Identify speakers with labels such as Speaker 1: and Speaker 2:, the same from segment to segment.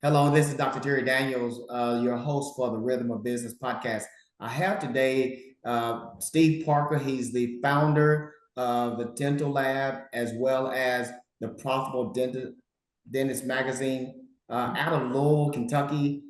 Speaker 1: Hello, this is Dr. Terry Daniels, your host for the Rhythm of Business podcast. I have today Steve Parker. He's the founder of the Dental Lab as well as the Profitable Dentist magazine out of Louisville, Kentucky.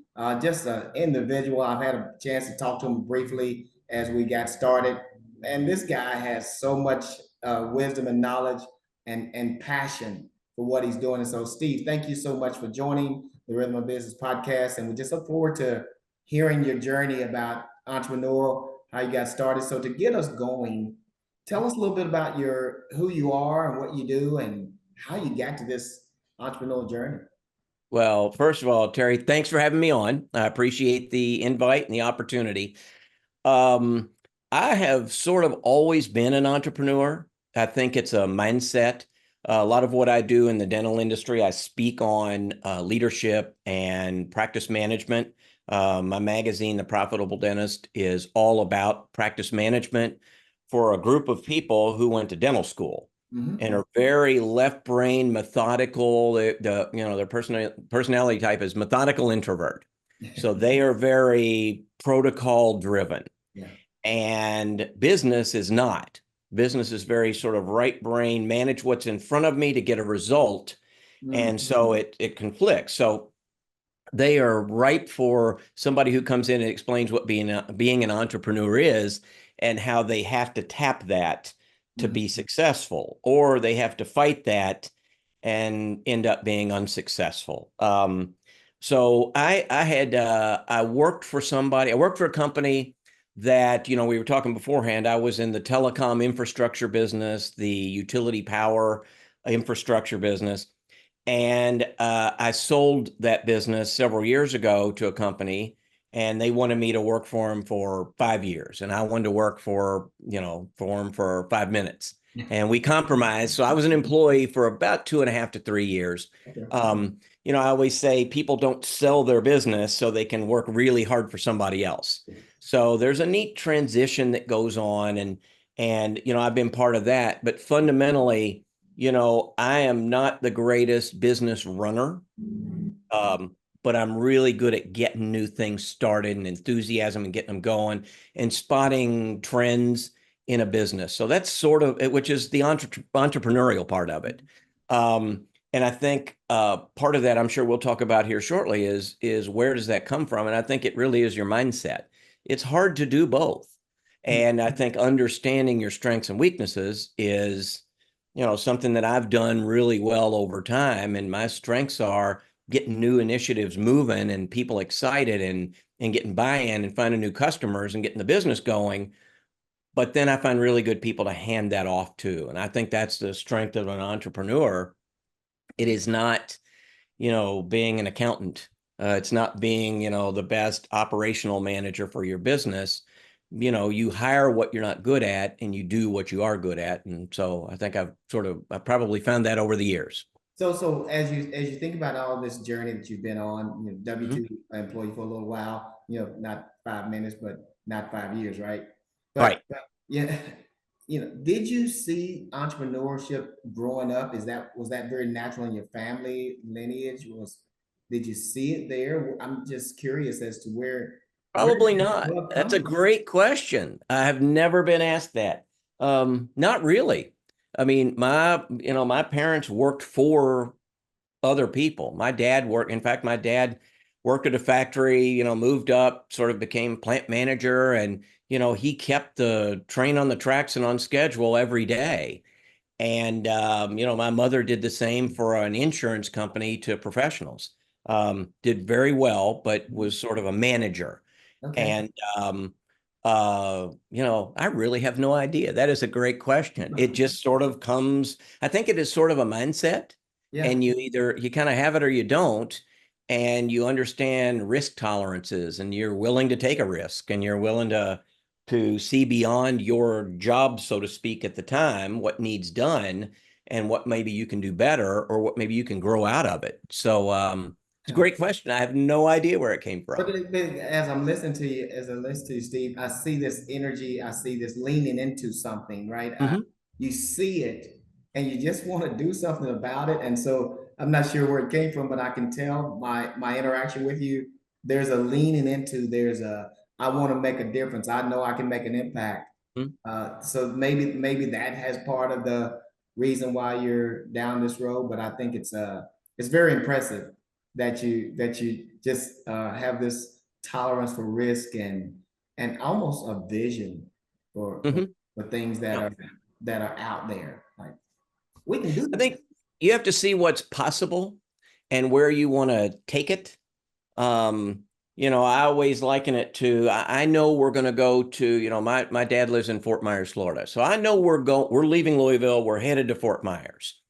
Speaker 1: Just an individual. I've had a chance to talk to him briefly as we got started. And this guy has so much wisdom and knowledge and passion for what he's doing. And so, Steve, thank you so much for joining the Rhythm of Business podcast. And we just look forward to hearing your journey about entrepreneurial, how you got started. So to get us going, tell us a little bit about who you are and what you do and how you got to this entrepreneurial journey.
Speaker 2: Well, first of all, Terry, thanks for having me on. I appreciate the invite and the opportunity. Um, I have sort of always been an entrepreneur. I think it's a mindset. A lot of what I do in the dental industry, I speak on leadership and practice management. My magazine, The Profitable Dentist, is all about practice management for a group of people who went to dental school and are very left brain, methodical. Their personality type is methodical introvert. So they are very protocol driven.
Speaker 1: Yeah.
Speaker 2: And business is not. Business is very sort of right brain, manage what's in front of me to get a result. And so it conflicts. So they are ripe for somebody who comes in and explains what being an entrepreneur is and how they have to tap that to be successful, or they have to fight that and end up being unsuccessful. So I worked for somebody. I worked for a company that, we were talking beforehand. I was in the telecom infrastructure business, the utility power infrastructure business. And I sold that business several years ago to a company, and they wanted me to work for them for 5 years. And I wanted to work for them for 5 minutes. And we compromised. So I was an employee for about 2.5 to 3 years. I always say people don't sell their business so they can work really hard for somebody else. So there's a neat transition that goes on, and I've been part of that. But fundamentally, I am not the greatest business runner, but I'm really good at getting new things started and enthusiasm and getting them going and spotting trends in a business. So that's sort of it, which is the entrepreneurial part of it. And I think part of that, I'm sure we'll talk about here shortly, is where does that come from? And I think it really is your mindset. It's hard to do both. And I think understanding your strengths and weaknesses is something that I've done really well over time. And my strengths are getting new initiatives moving and people excited and getting buy-in and finding new customers and getting the business going. But then I find really good people to hand that off to. And I think that's the strength of an entrepreneur. It is not, being an accountant. It's not being, the best operational manager for your business. You hire what you're not good at and you do what you are good at. And so I think I've probably found that over the years.
Speaker 1: So as you think about all this journey that you've been on, W-2 employee for a little while, not 5 minutes, but not 5 years, right?
Speaker 2: Right.
Speaker 1: But yeah, did you see entrepreneurship growing up? Was that very natural in your family lineage? Did you see it there? I'm just curious as to where
Speaker 2: Probably
Speaker 1: did that
Speaker 2: not.
Speaker 1: love
Speaker 2: That's
Speaker 1: come
Speaker 2: a
Speaker 1: from?
Speaker 2: great question. I have never been asked that. Not really. I mean, my parents worked for other people. In fact, my dad worked at a factory, moved up, sort of became plant manager, and, he kept the train on the tracks and on schedule every day. And, my mother did the same for an insurance company to professionals. Did very well, but was sort of a manager.
Speaker 1: Okay.
Speaker 2: And, I really have no idea. That is a great question. It just sort of comes, I think it is sort of a mindset,
Speaker 1: Yeah.
Speaker 2: and you kind of have it or you don't, and you understand risk tolerances, and you're willing to take a risk, and you're willing to see beyond your job, so to speak, at the time, what needs done and what maybe you can do better or what maybe you can grow out of it. So, it's a great question. I have no idea where it came from.
Speaker 1: But as I'm listening to you, as I listen to you, Steve, I see this energy. I see this leaning into something, right?
Speaker 2: Mhm.
Speaker 1: You see it, and you just want to do something about it. And so I'm not sure where it came from, but I can tell my interaction with you. There's a leaning into. There's a I want to make a difference. I know I can make an impact.
Speaker 2: Hmm?
Speaker 1: So maybe that has part of the reason why you're down this road. But I think it's very impressive that you just have this tolerance for risk and almost a vision for for,
Speaker 2: Hmm.
Speaker 1: for things
Speaker 2: Yeah.
Speaker 1: that are out there. Like we can do
Speaker 2: I
Speaker 1: this.
Speaker 2: think you have to see what's possible and where you want to take it. Um, I always liken it to I know we're going to go to, my dad lives in Fort Myers, Florida. So I know we're leaving Louisville, we're headed to Fort Myers.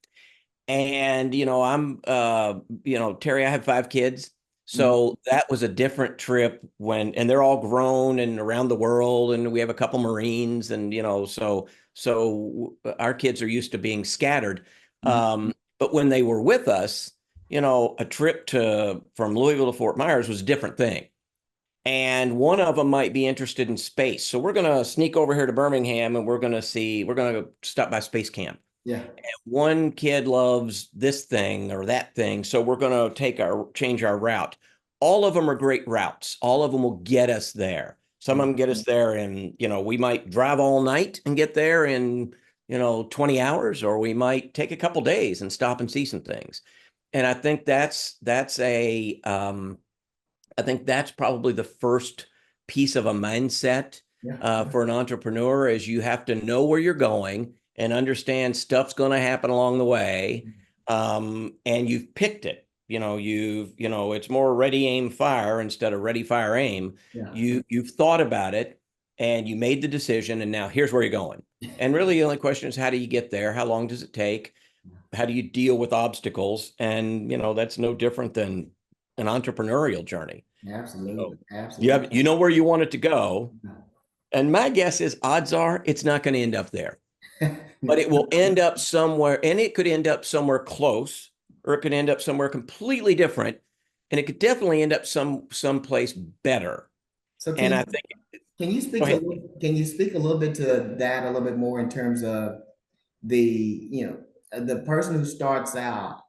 Speaker 2: And Terry, I have 5 kids.
Speaker 1: Mhm.
Speaker 2: So that was a different trip and they're all grown and around the world, and we have a couple Marines, and so our kids are used to being scattered.
Speaker 1: Mhm.
Speaker 2: But when they were with us, a trip to from Louisville to Fort Myers was a different thing. And one of them might be interested in space. So we're going to sneak over here to Birmingham, and we're going to stop by Space Camp.
Speaker 1: Yeah.
Speaker 2: One kid loves this thing or that thing, so we're going to change our route. All of them are great routes. All of them will get us there. Some of them get us there in, we might drive all night and get there in, 20 hours, or we might take a couple days and stop and see some things. And I think that's probably the first piece of a mindset
Speaker 1: Yeah.
Speaker 2: for an entrepreneur, is you have to know where you're going and understand stuff's going to happen along the way. And you've picked it. It's more ready, aim, fire instead of ready, fire, aim.
Speaker 1: Yeah.
Speaker 2: You've thought about it and you made the decision, and now here's where you're going. And really, the only question is, how do you get there? How long does it take? How do you deal with obstacles? And that's no different than an entrepreneurial journey.
Speaker 1: Absolutely.
Speaker 2: So you know where you want it to go. And my guess is, odds are it's not going to end up there, but it will end up somewhere, and it could end up somewhere close, or it could end up somewhere completely different, and it could definitely end up someplace better.
Speaker 1: So
Speaker 2: And I think,
Speaker 1: can you
Speaker 2: go ahead.
Speaker 1: can you speak a little bit to that a little bit more in terms of the the person who starts out,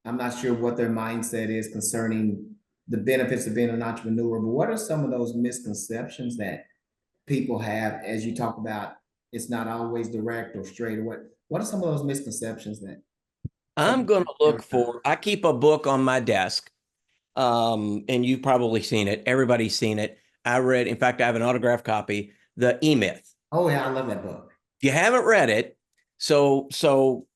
Speaker 1: I'm not sure what their mindset is concerning the benefits of being an entrepreneur, but what are some of those misconceptions that people have as you talk about it's not always direct or straight, or what are some of those misconceptions that
Speaker 2: I'm
Speaker 1: some
Speaker 2: going to look for, I keep a book on my desk, and you've probably seen it. Everybody's seen it. In fact, I have an autographed copy, The E-Myth.
Speaker 1: oh yeah, I love that book.
Speaker 2: If you haven't read it, so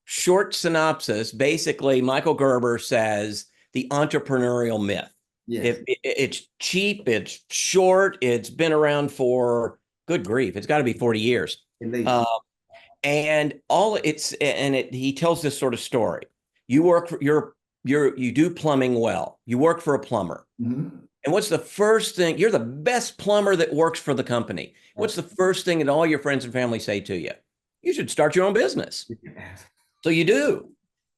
Speaker 2: short synopsis, basically, Michael Gerber says the entrepreneurial myth.
Speaker 1: Yes,
Speaker 2: It's cheap, it's short, it's been around for, good grief, it's got to be 40 years.
Speaker 1: at least.
Speaker 2: Uh, and all it's and it he tells this sort of story. You work for you do plumbing well. You work for a plumber.
Speaker 1: Mhm.
Speaker 2: And what's the first thing? You're the best plumber that works for the company. What's the first thing that all your friends and family say to you? You should start your own business. So you do.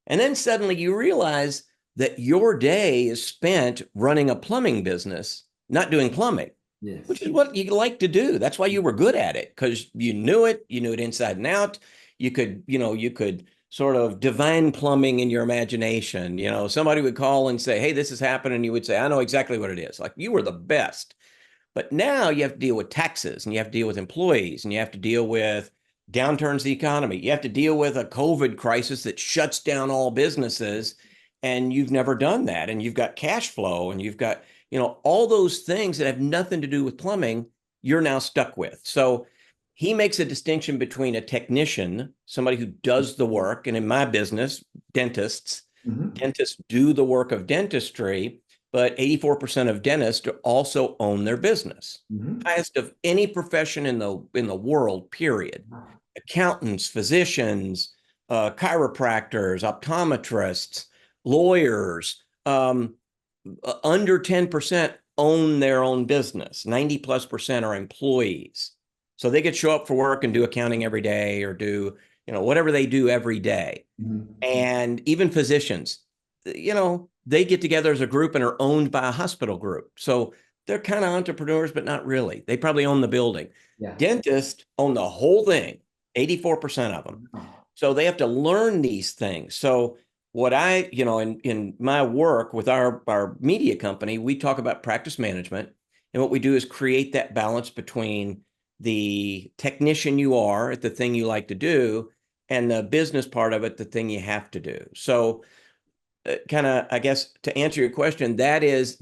Speaker 2: And then suddenly you realize that your day is spent running a plumbing business, not doing plumbing,
Speaker 1: Yes.
Speaker 2: which is what you like to do. That's why you were good at it, because you knew it inside and out. You could sort of divine plumbing in your imagination. Somebody would call and say, "Hey, this is happening." You would say, "I know exactly what it is." Like, you were the best. But now you have to deal with taxes, and you have to deal with employees, and you have to deal with downturns in the economy. You have to deal with a COVID crisis that shuts down all businesses, and you've never done that. And you've got cash flow, and you've got, all those things that have nothing to do with plumbing, you're now stuck with. So he makes a distinction between a technician, somebody who does the work, and in my business, dentists,
Speaker 1: Mhm.
Speaker 2: dentists do the work of dentistry, but 84% of dentists also own their business.
Speaker 1: Mhm.
Speaker 2: Highest of any profession in the world, period. Accountants, physicians, chiropractors, optometrists, lawyers, under 10% own their own business. 90+% are employees. So they could show up for work and do accounting every day, or do, whatever they do every day.
Speaker 1: Mhm.
Speaker 2: And even physicians, they get together as a group and are owned by a hospital group. So they're kind of entrepreneurs, but not really. They probably own the building.
Speaker 1: Yeah.
Speaker 2: Dentists own the whole thing, 84% of them. So they have to learn these things. So what I, in my work with our media company, we talk about practice management. And what we do is create that balance between the technician you are at the thing you like to do and the business part of it, the thing you have to do. So kind of, I guess, to answer your question, that is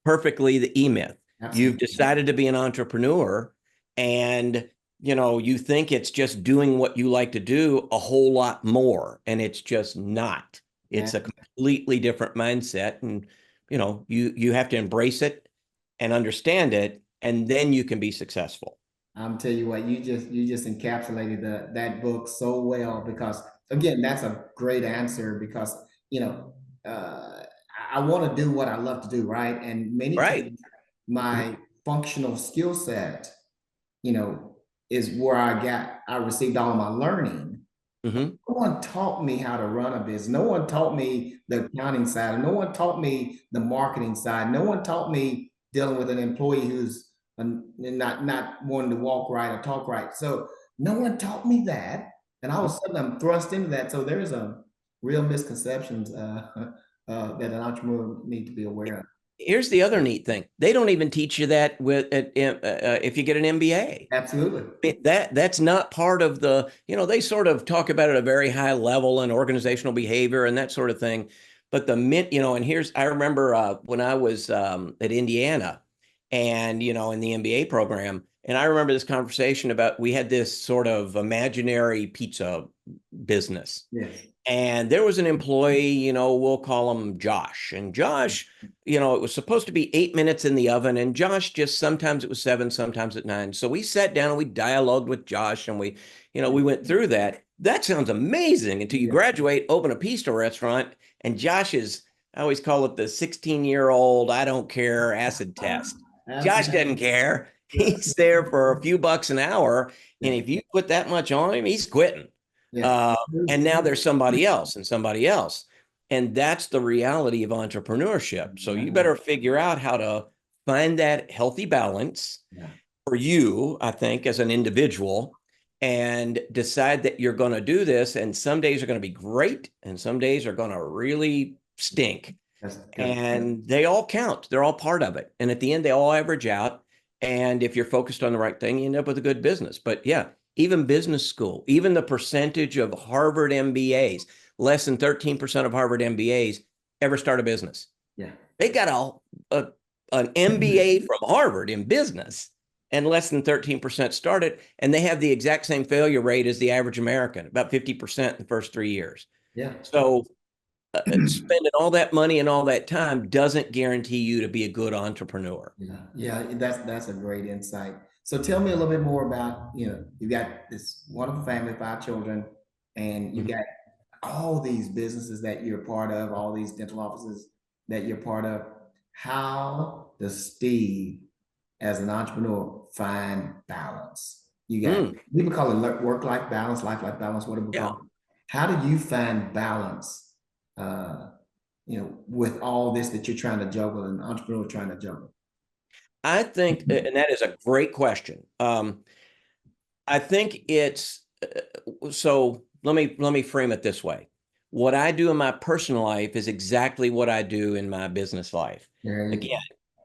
Speaker 2: perfectly the E-Myth. You've
Speaker 1: Absolutely.
Speaker 2: decided to be an entrepreneur, and you think it's just doing what you like to do a whole lot more, and it's just not. It's a completely different mindset, and you have to embrace it and understand it, and then you can be successful.
Speaker 1: I'm tell you what, you just encapsulated that book so well because again, that's a great answer because you know I want to do what I love to do, right? And many
Speaker 2: Right.
Speaker 1: times my functional skill set, you know, is where I received all of my learning.
Speaker 2: Hmm.
Speaker 1: No one taught me how to run a business. No one taught me the accounting side. No one taught me the marketing side. No one taught me dealing with an employee who's not wanting to walk right or talk right. So no one taught me that, and all of a sudden I'm thrust into that. So there's a real misconceptions that an entrepreneur need to be aware of.
Speaker 2: Here's the other neat thing. They don't even teach you that if you get an MBA.
Speaker 1: Absolutely.
Speaker 2: That's not part of they sort of talk about it at a very high level and organizational behavior and that sort of thing. But and I remember when I was at Indiana and, in the MBA program, and I remember this conversation about we had this sort of imaginary pizza business.
Speaker 1: Yes.
Speaker 2: And there was an employee, we'll call him Josh. And Josh, it was supposed to be 8 minutes in the oven. And Josh just sometimes it was 7, sometimes at 9. So we sat down and we dialogued with Josh and we went through that. That sounds amazing until you
Speaker 1: Yeah.
Speaker 2: graduate, open a pizza restaurant. And Josh is, I always call it the 16-year-old, I don't care acid test. Josh doesn't care. He's there for a few bucks an hour. And
Speaker 1: Yeah.
Speaker 2: if you put that much on him, he's quitting.
Speaker 1: Yeah.
Speaker 2: Uh, and now there's somebody else and somebody else. And that's the reality of entrepreneurship. So you better figure out how to find that healthy balance
Speaker 1: Yeah.
Speaker 2: for you, I think, as an individual, and decide that you're going to do this. And some days are going to be great, and some days are going to really stink.
Speaker 1: That's good.
Speaker 2: And they all count. They're all part of it. And at the end, they all average out. And if you're focused on the right thing, you end up with a good business. But yeah, even business school, even the percentage of Harvard MBAs, less than 13% of Harvard MBAs ever start a business.
Speaker 1: Yeah.
Speaker 2: They got an MBA from Harvard in business, and less than 13% started. And they have the exact same failure rate as the average American, about 50% in the first 3 years.
Speaker 1: Yeah.
Speaker 2: So spending all that money and all that time doesn't guarantee you to be a good entrepreneur.
Speaker 1: Yeah, yeah, that's a great insight. So tell me a little bit more about, you got this wonderful family, 5 children, and you
Speaker 2: Mhm.
Speaker 1: got all these businesses that you're part of, all these dental offices that you're part of. How does Steve, as an entrepreneur, find balance? You got,
Speaker 2: Mm,
Speaker 1: we would call it work-life balance, life-life balance, whatever we call
Speaker 2: yeah.
Speaker 1: it. How do you find balance? With all this that you're trying to juggle and entrepreneur trying to juggle?
Speaker 2: I think, and that is a great question. I think it's so let me frame it this way. What I do in my personal life is exactly what I do in my business life.
Speaker 1: There you
Speaker 2: Again,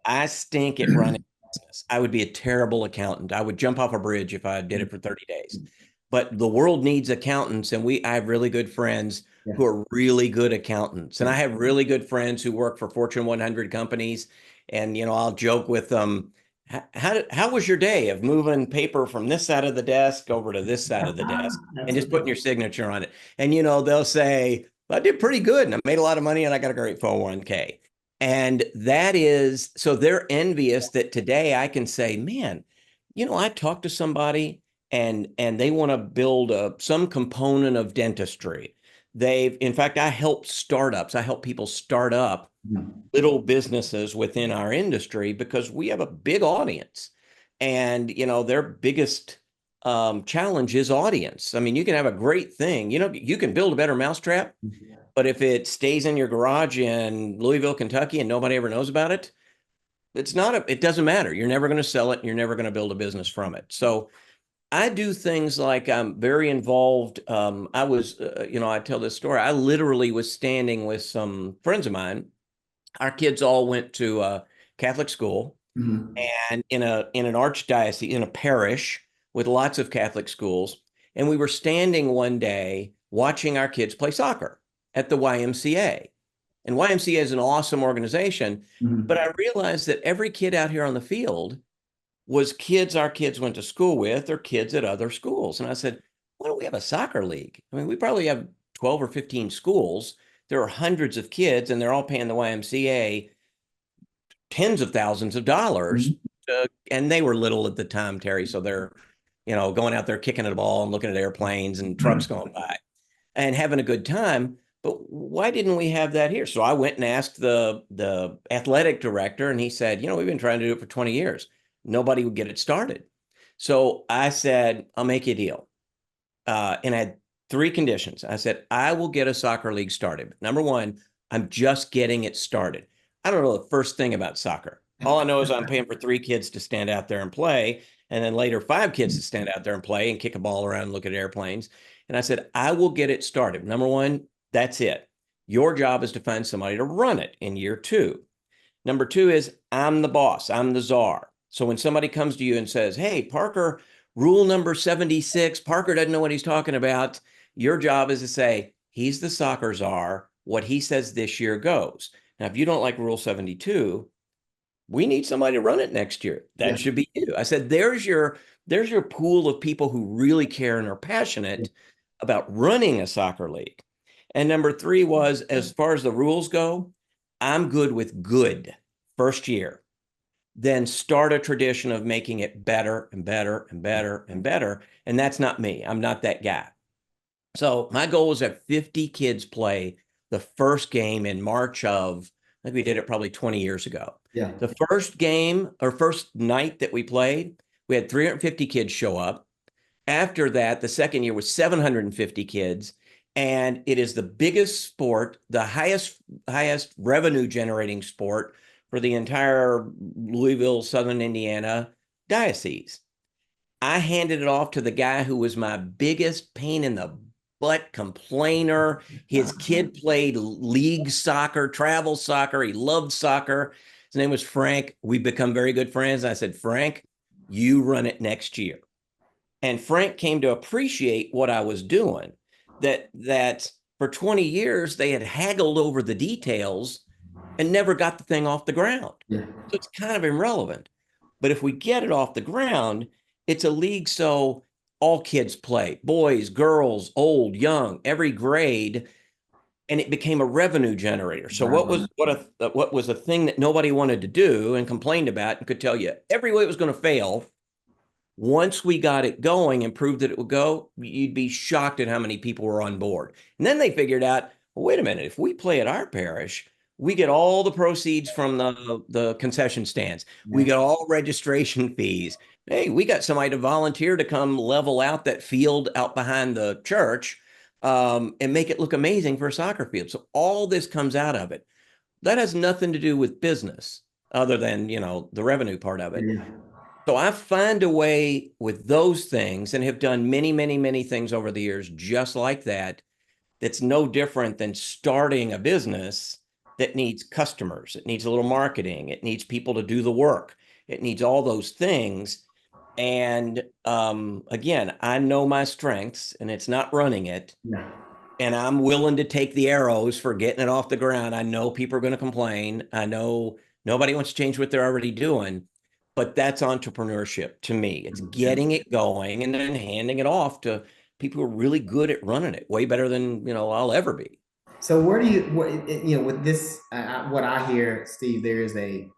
Speaker 2: I stink at running a business. I would be a terrible accountant. I would jump off a bridge if I did
Speaker 1: go.
Speaker 2: it for 30 days. But the world needs accountants, and I have really good friends
Speaker 1: Yeah.
Speaker 2: who are really good accountants. And
Speaker 1: Yeah.
Speaker 2: I have really good friends who work for Fortune 100 companies. And, I'll joke with them, how was your day of moving paper from this side of the desk over to this side of the desk and just putting
Speaker 1: Absolutely.
Speaker 2: your signature on it? And, they'll say, I did pretty good and I made a lot of money and I got a great 401k. And that is, so they're envious that today I can say, man, I talked to somebody and they want to build some component of dentistry. In fact, I help startups. I help people start up
Speaker 1: Mhm.
Speaker 2: little businesses within our industry because we have a big audience, and their biggest challenge is audience. I mean, you can have a great thing, you can build a better mousetrap, but if it stays in your garage in Louisville, Kentucky, and nobody ever knows about it, it doesn't matter. You're never going to sell it. You're never going to build a business from it. So I do things like I'm very involved. I was, I tell this story. I literally was standing with some friends of mine. Our kids all went to Catholic school,
Speaker 1: Mhm.
Speaker 2: and in an archdiocese, in a parish with lots of Catholic schools. And we were standing one day watching our kids play soccer at the YMCA. And YMCA is an awesome organization, but
Speaker 1: Mhm.
Speaker 2: I realized that every kid out here on the field was kids our kids went to school with or kids at other schools. And I said, why don't we have a soccer league? I mean, we probably have 12 or 15 schools. There are hundreds of kids, and they're all paying the YMCA tens of thousands of dollars.
Speaker 1: Mhm.
Speaker 2: And they were little at the time, Terry. So they're, going out there kicking at a ball and looking at airplanes and trucks going by and having a good time. But why didn't we have that here? So I went and asked the athletic director, and he said, we've been trying to do it for 20 years. Nobody would get it started. So I said, I'll make you a deal. And I had three conditions. I said, I will get a soccer league started. Number one, I'm just getting it started. I don't know the first thing about soccer. All I know is I'm paying for three kids to stand out there and play, and then later five kids to stand out there and play and kick a ball around and look at airplanes. And I said, I will get it started. Number one, that's it. Your job is to find somebody to run it in year two. Number two is I'm the boss, I'm the czar. So when somebody comes to you and says, hey, Parker, rule number 76, Parker doesn't know what he's talking about. Your job is to say, he's the soccer czar. What he says this year goes. Now, if you don't like rule 72, we need somebody to run it next year. That
Speaker 1: Yeah.
Speaker 2: should be you. I said, there's your pool of people who really care and are passionate about running a soccer league. And number three was, as far as the rules go, I'm good with good first year. Then start a tradition of making it better and better and better and better. And that's not me. I'm not that guy. So my goal was that 50 kids play the first game in March of, I think we did it probably 20 years ago.
Speaker 1: Yeah.
Speaker 2: The first game or first night that we played, we had 350 kids show up. After that, the second year was 750 kids, and it is the biggest sport, the highest revenue generating sport for the entire Louisville, Southern Indiana diocese. I handed it off to the guy who was my biggest pain in the butt complainer. His kid played league soccer, travel soccer. He loved soccer. His name was Frank. We've become very good friends. I said, Frank, you run it next year. And Frank came to appreciate what I was doing. That for 20 years they had haggled over the details and never got the thing off the ground.
Speaker 1: Yeah.
Speaker 2: So it's kind of irrelevant. But if we get it off the ground, it's a league so all kids play, boys, girls, old, young, every grade, and it became a revenue generator. So
Speaker 1: Wow.
Speaker 2: what was a thing that nobody wanted to do and complained about and could tell you every way it was going to fail. Once we got it going and proved that it would go, you'd be shocked at how many people were on board. And then they figured out, well, wait a minute, if we play at our parish, we get all the proceeds from the concession stands. We
Speaker 1: Yeah.
Speaker 2: get all registration fees. Hey, we got somebody to volunteer to come level out that field out behind the church and make it look amazing for a soccer field. So all this comes out of it. That has nothing to do with business other than, the revenue part of it.
Speaker 1: Yeah.
Speaker 2: So I find a way with those things and have done many, many, many things over the years just like that. That's no different than starting a business that needs customers. It needs a little marketing. It needs people to do the work. It needs all those things. And again, I know my strengths and it's not running it.
Speaker 1: Yeah.
Speaker 2: And I'm willing to take the arrows for getting it off the ground. I know people are going to complain. I know nobody wants to change what they're already doing, but that's entrepreneurship to me. It's getting it going and then handing it off to people who are really good at running it, way better than, I'll ever be.
Speaker 1: So where do with this, what I hear, Steve, there is a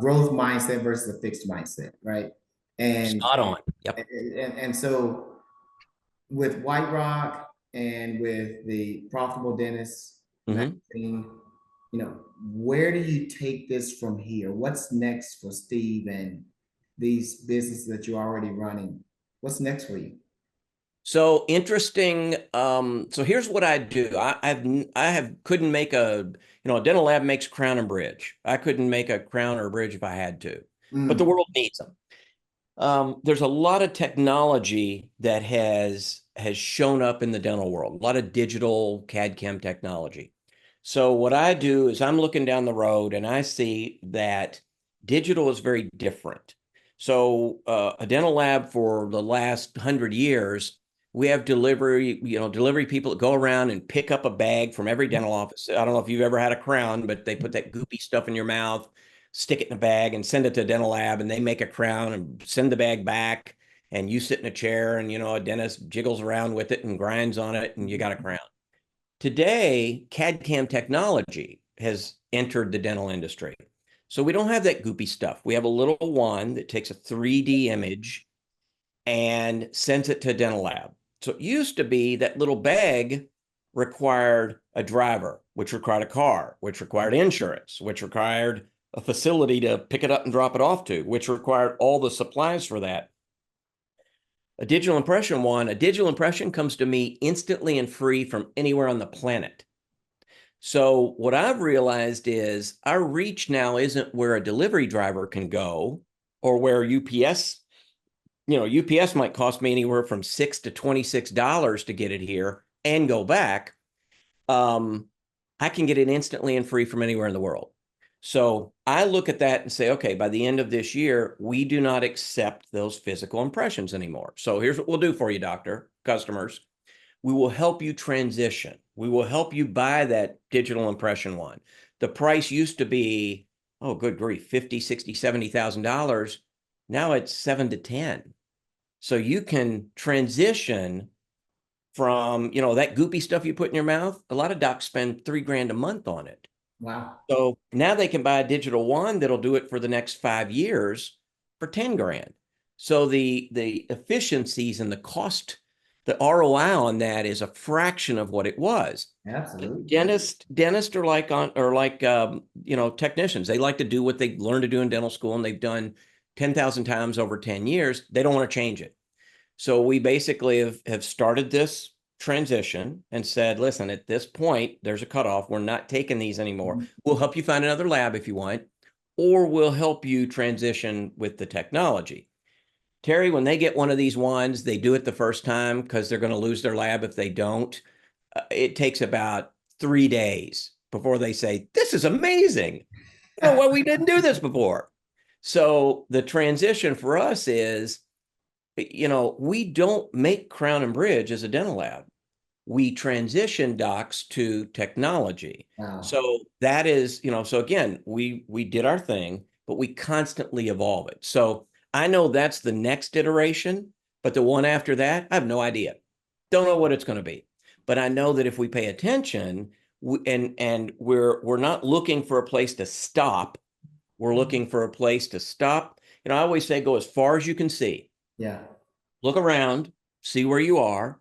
Speaker 1: growth mindset versus a fixed mindset, right? And
Speaker 2: Spot on. Yep.
Speaker 1: so with Whiterock and with the Profitable Dentist
Speaker 2: Hmm.
Speaker 1: magazine, where do you take this from here? What's next for Steve and these businesses that you're already running? What's next for you?
Speaker 2: So interesting. So here's what I do. I couldn't make a dental lab makes crown and bridge. I couldn't make a crown or a bridge if I had to, but the
Speaker 1: Mm.
Speaker 2: world needs them. There's a lot of technology that has shown up in the dental world, a lot of digital CAD/CAM technology. So what I do is I'm looking down the road and I see that digital is very different. So a dental lab for the last 100 years, we have delivery people that go around and pick up a bag from every dental office. I don't know if you've ever had a crown, but they put that goopy stuff in your mouth, stick it in a bag and send it to a dental lab, and they make a crown and send the bag back, and you sit in a chair and a dentist jiggles around with it and grinds on it and you got a crown. Today, CAD/CAM technology has entered the dental industry. So we don't have that goopy stuff. We have a little wand that takes a 3D image and sends it to a dental lab. So it used to be that little bag required a driver, which required a car, which required insurance, which required a facility to pick it up and drop it off to, which required all the supplies for that. A digital impression comes to me instantly and free from anywhere on the planet. So what I've realized is our reach now isn't where a delivery driver can go or where UPS, UPS might cost me anywhere from $6 to $26 to get it here and go back. I can get it instantly and free from anywhere in the world. So I look at that and say, okay, by the end of this year, we do not accept those physical impressions anymore. So here's what we'll do for you, doctor, customers. We will help you transition. We will help you buy that digital impression one. The price used to be, oh, good grief, $50, $60, $70,000. Now it's 7 to 10. So you can transition from, that goopy stuff you put in your mouth. A lot of docs spend $3,000 a month on it.
Speaker 1: Wow.
Speaker 2: So now they can buy a digital wand that'll do it for the next 5 years for 10 grand. So the efficiencies and the cost, the ROI on that is a fraction of what it was.
Speaker 1: Absolutely.
Speaker 2: Dentists are like technicians. They like to do what they learned to do in dental school, and they've done 10,000 times over 10 years. They don't want to change it. So we basically have started this transition and said, listen, at this point, there's a cutoff. We're not taking these anymore. We'll help you find another lab if you want, or we'll help you transition with the technology. Terry, when they get one of these wands, they do it the first time because they're going to lose their lab if they don't. It takes about 3 days before they say, this is amazing. Well, we didn't do this before. So the transition for us is, we don't make crown and bridge as a dental lab. We transition docs to technology.
Speaker 1: Wow.
Speaker 2: So that is, so again, we did our thing, but we constantly evolve it. So I know that's the next iteration, but the one after that, I have no idea. Don't know what it's going to be. But I know that if we pay attention, and we're not looking for a place to stop, we're looking for a place to stop. I always say go as far as you can see.
Speaker 1: Yeah.
Speaker 2: Look around, see where you are,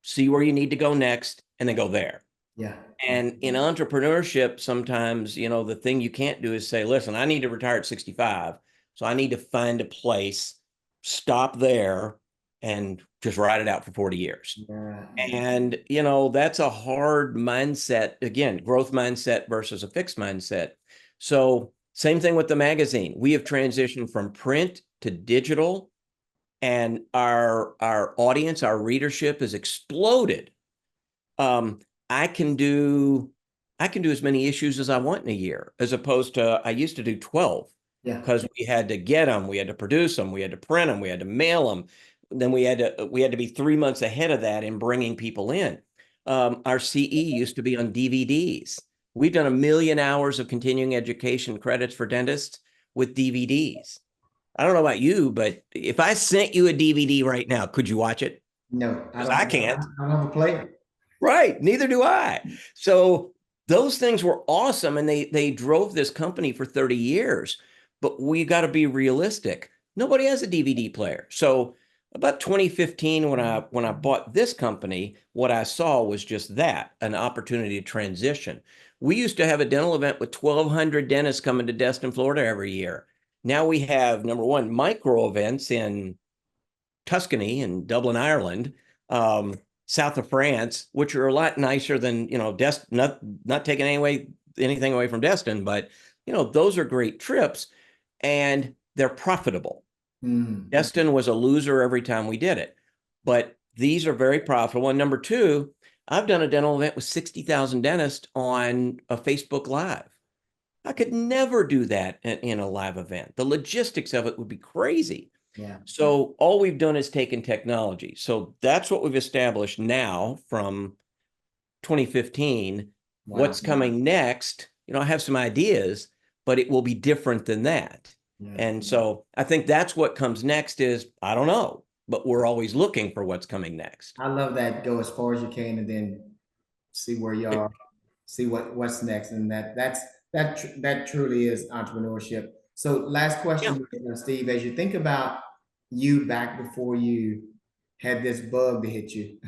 Speaker 2: see where you need to go next, and then go there.
Speaker 1: Yeah.
Speaker 2: And in entrepreneurship, sometimes, the thing you can't do is say, listen, I need to retire at 65. So I need to find a place, stop there, and just ride it out for 40 years.
Speaker 1: Yeah.
Speaker 2: And, that's a hard mindset. Again, growth mindset versus a fixed mindset. So same thing with the magazine. We have transitioned from print to digital, and our audience, our readership has exploded. I can do as many issues as I want in a year, as opposed to I used to do 12.
Speaker 1: Yeah.
Speaker 2: Because we had to get them, we had to produce them, we had to print them, we had to mail them. Then we had to be 3 months ahead of that in bringing people in. Our CE used to be on DVDs. We've done 1 million hours of continuing education credits for dentists with DVDs. I don't know about you, but if I sent you a DVD right now, could you watch it?
Speaker 1: No,
Speaker 2: Because I can't.
Speaker 1: I don't have a player.
Speaker 2: Right. Neither do I. So those things were awesome. And they drove this company for 30 years. But we got to be realistic. Nobody has a DVD player. So about 2015, when I bought this company, what I saw was just that, an opportunity to transition. We used to have a dental event with 1,200 dentists coming to Destin, Florida every year. Now we have, number one, micro events in Tuscany and Dublin, Ireland, south of France, which are a lot nicer than, not taking anything away from Destin, but, those are great trips and they're profitable.
Speaker 1: Mm.
Speaker 2: Destin was a loser every time we did it, but these are very profitable. And number two, I've done a dental event with 60,000 dentists on a Facebook Live. I could never do that in a live event. The logistics of it would be crazy.
Speaker 1: Yeah.
Speaker 2: So all we've done is taken technology. So that's what we've established now from 2015.
Speaker 1: Wow.
Speaker 2: What's coming next? I have some ideas, but it will be different than that.
Speaker 1: Yeah.
Speaker 2: And so I think that's what comes next is, I don't know, but we're always looking for what's coming next.
Speaker 1: I love that. Go as far as you can and then see where you are, see what's next. And that truly is entrepreneurship. So last
Speaker 2: Yeah.
Speaker 1: question, Steve, as you think about you back before you had this bug to hit you,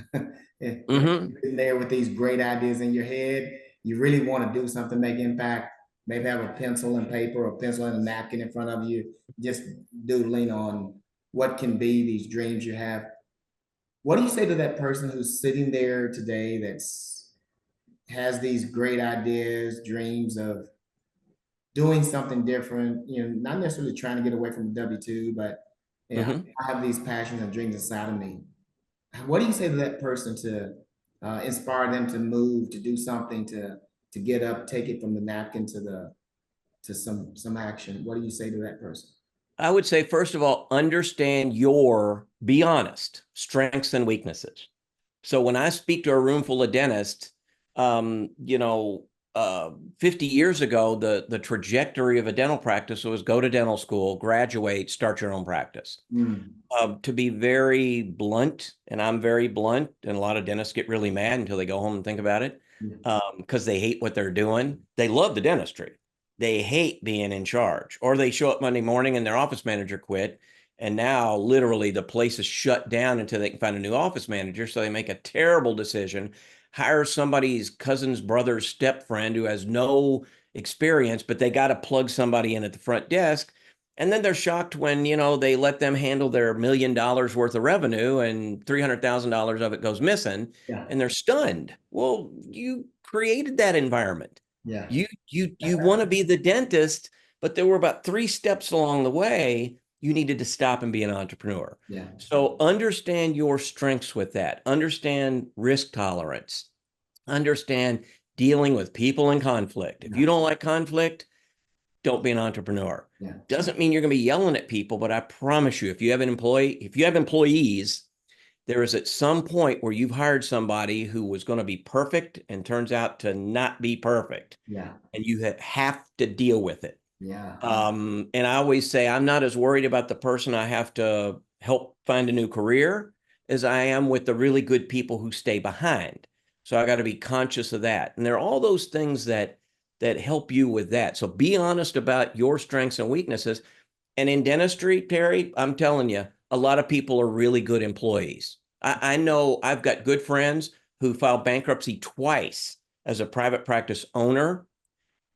Speaker 2: Mm-hmm.
Speaker 1: you're there with these great ideas in your head, you really want to do something, make impact, maybe have a pencil and paper or pencil and a napkin in front of you, just doodling on what can be these dreams you have. What do you say to that person who's sitting there today that's has these great ideas, dreams of doing something different, not necessarily trying to get away from the W-2, but
Speaker 2: Mm-hmm.
Speaker 1: I have these passions and dreams inside of me. What do you say to that person to inspire them to move, to do something, to get up, take it from the napkin to some action? What do you say to that person?
Speaker 2: I would say, first of all, be honest, strengths and weaknesses. So when I speak to a room full of dentists, um, you know, 50 years ago, the trajectory of a dental practice was go to dental school, graduate, start your own practice.
Speaker 1: Mm.
Speaker 2: To be very blunt, and I'm very blunt, and a lot of dentists get really mad until they go home and think about it, because they hate what they're doing. They love the dentistry. They hate being in charge, or they show up Monday morning and their office manager quit. And now literally the place is shut down until they can find a new office manager. So they make a terrible decision, hire somebody's cousin's brother's step friend who has no experience, but they got to plug somebody in at the front desk. And then they're shocked when, they let them handle their $1 million worth of revenue and $300,000 of it goes missing,
Speaker 1: Yeah.
Speaker 2: and they're stunned. Well, you created that environment.
Speaker 1: Yeah.
Speaker 2: You want to be the dentist, but there were about 3 steps along the way you needed to stop and be an entrepreneur.
Speaker 1: Yeah.
Speaker 2: So understand your strengths with that. Understand risk tolerance. Understand dealing with people in conflict. If you don't like conflict, don't be an entrepreneur.
Speaker 1: Yeah.
Speaker 2: Doesn't mean you're going to be yelling at people, but I promise you, if you have employees, there is at some point where you've hired somebody who was going to be perfect and turns out to not be perfect.
Speaker 1: Yeah.
Speaker 2: And you have to deal with it.
Speaker 1: Yeah.
Speaker 2: And I always say I'm not as worried about the person I have to help find a new career as I am with the really good people who stay behind. So I got to be conscious of that. And there are all those things that help you with that. So be honest about your strengths and weaknesses. And in dentistry, Terry, I'm telling you, a lot of people are really good employees. I know I've got good friends who filed bankruptcy twice as a private practice owner,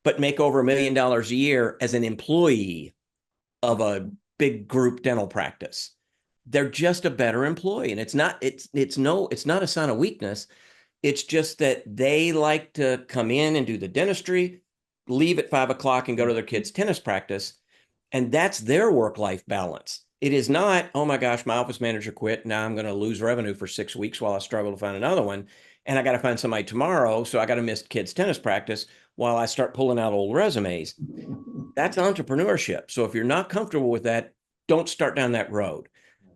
Speaker 2: but make over $1 million a year as an employee of a big group dental practice. They're just a better employee. And it's not a sign of weakness. It's just that they like to come in and do the dentistry, leave at 5 o'clock and go to their kids' tennis practice. And that's their work-life balance. It is not, oh my gosh, my office manager quit. Now I'm going to lose revenue for 6 weeks while I struggle to find another one. And I got to find somebody tomorrow. So I got to miss kids' tennis practice while I start pulling out old resumes. That's entrepreneurship. So if you're not comfortable with that, don't start down that road.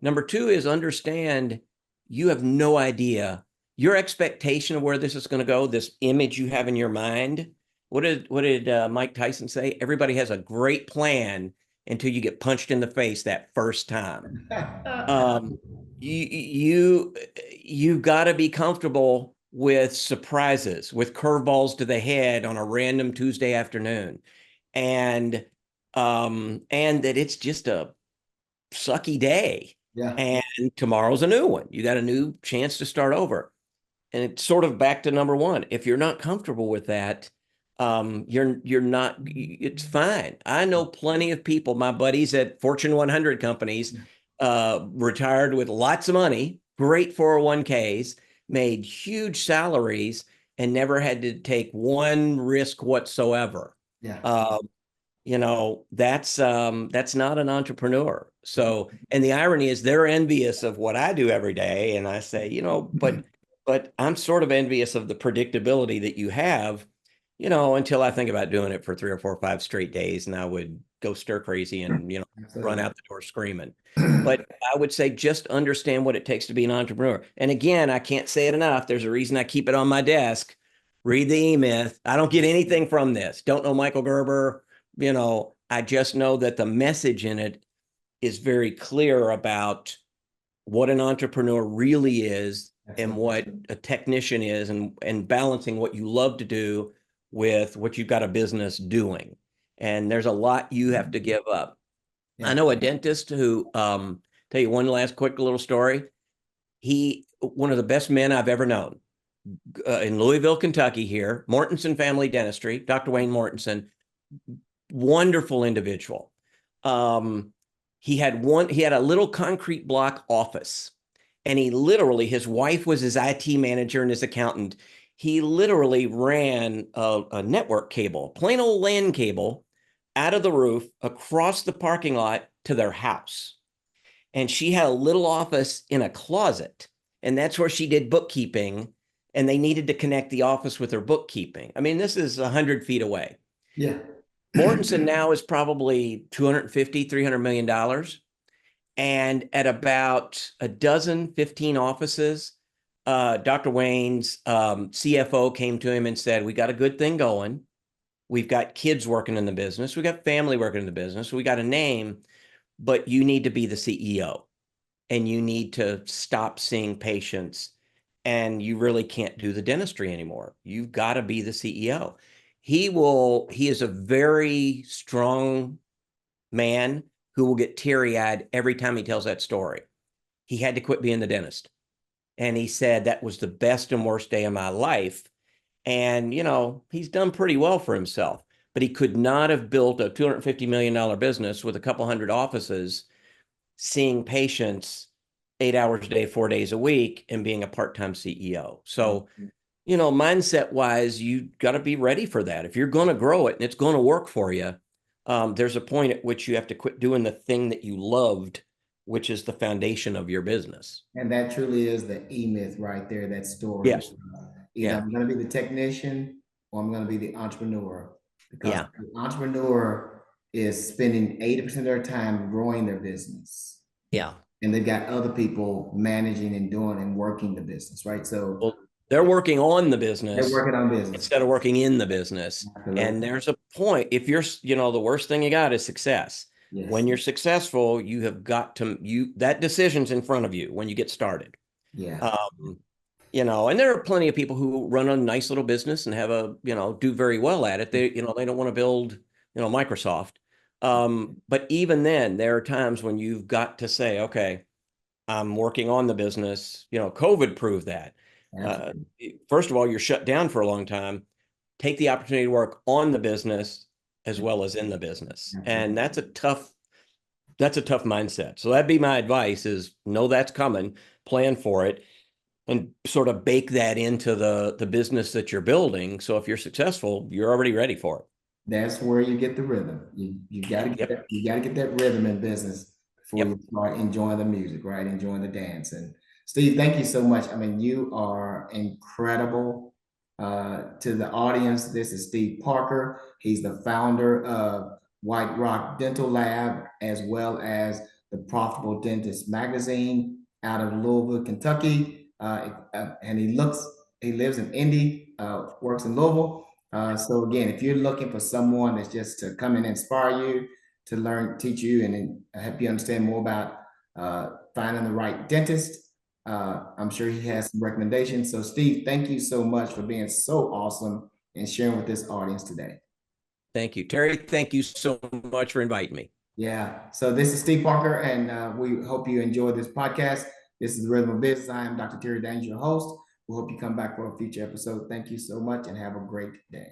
Speaker 2: Number two is understand you have no idea your expectation of where this is going to go, this image you have in your mind. What did Mike Tyson say? Everybody has a great plan until you get punched in the face that first time. Um, you got to be comfortable with surprises, with curveballs to the head on a random Tuesday afternoon, and and that it's just a sucky day,
Speaker 1: Yeah.
Speaker 2: and tomorrow's a new one. You got a new chance to start over. And it's sort of back to number one. If you're not comfortable with that, you're not. It's fine. I know plenty of people, my buddies at Fortune 100 companies, retired with lots of money, great 401ks, made huge salaries, and never had to take one risk whatsoever.
Speaker 1: Yeah.
Speaker 2: Uh, that's not an entrepreneur. So, and the irony is they're envious of what I do every day. And I say, but I'm sort of envious of the predictability that you have, until I think about doing it for 3 or 4 or 5 straight days, and I would go stir crazy and, run out the door screaming. But I would say just understand what it takes to be an entrepreneur. And again, I can't say it enough. There's a reason I keep it on my desk. Read the E-Myth. I don't get anything from this. Don't know Michael Gerber. I just know that the message in it is very clear about what an entrepreneur really is and what a technician is, and balancing what you love to do with what you've got a business doing. And there's a lot you have to give up. I know a dentist who, tell you one last quick little story. One of the best men I've ever known, in Louisville, Kentucky here, Mortensen Family Dentistry, Dr. Wayne Mortensen, wonderful individual. He had a little concrete block office, and his wife was his IT manager and his accountant. He literally ran a network cable, plain old LAN cable, out of the roof across the parking lot to their house. And she had a little office in a closet, and that's where she did bookkeeping. And they needed to connect the office with her bookkeeping. I mean, this is 100 feet away.
Speaker 1: Yeah.
Speaker 2: Mortensen now is probably $250, $300 million. And at about a dozen, 15 offices, Dr. Wayne's CFO came to him and said, we got a good thing going. We've got kids working in the business. We got family working in the business. We got a name, but you need to be the CEO, and you need to stop seeing patients, and you really can't do the dentistry anymore. You've got to be the CEO. He is a very strong man who will get teary-eyed every time he tells that story. He had to quit being the dentist. And he said, that was the best and worst day of my life. And, he's done pretty well for himself, but he could not have built a $250 million business with a couple hundred offices, seeing patients 8 hours a day, 4 days a week, and being a part-time CEO. So, mindset wise, you got to be ready for that. If you're going to grow it and it's going to work for you, there's a point at which you have to quit doing the thing that you loved, which is the foundation of your business.
Speaker 1: And that truly is the E-Myth right there, that story.
Speaker 2: Yes.
Speaker 1: Either I'm going to be the technician or I'm going to be the entrepreneur. Because the entrepreneur is spending 80% of their time growing their business.
Speaker 2: Yeah.
Speaker 1: And they've got other people managing and doing and working the business, right? So
Speaker 2: they're working on the business.
Speaker 1: They're working on business
Speaker 2: instead of working in the business. Absolutely. And there's a point. If you're, the worst thing you got is success. Yes. When you're successful, you have got that decision's in front of you when you get started.
Speaker 1: Yeah.
Speaker 2: And there are plenty of people who run a nice little business and have do very well at it. They don't want to build, Microsoft. But even then, there are times when you've got to say, okay, I'm working on the business. COVID proved that. First of all, you're shut down for a long time. Take the opportunity to work on the business as well as in the business. And that's a tough mindset. So that'd be my advice: is know that's coming, plan for it, and sort of bake that into the business that you're building. So if you're successful, you're already ready for it.
Speaker 1: That's where you get the rhythm. You got to get you got to get that rhythm in business before you start enjoying the music, right? Enjoying the dance. And Steve, thank you so much. I mean, you are incredible. To the audience, this is Steve Parker. He's the founder of Whiterock Dental Lab, as well as the Profitable Dentist magazine out of Louisville, Kentucky. And he lives in Indy, works in Louisville. So again, if you're looking for someone that's just to come and inspire you, to learn, teach you, and help you understand more about finding the right dentist, I'm sure he has some recommendations. So Steve, thank you so much for being so awesome and sharing with this audience today.
Speaker 2: Thank you, Terry. Thank you so much for inviting me.
Speaker 1: Yeah. So this is Steve Parker, and we hope you enjoy this podcast. This is the Rhythm of Business. I am Dr. Terry Daniels, your host. We hope you come back for a future episode. Thank you so much and have a great day.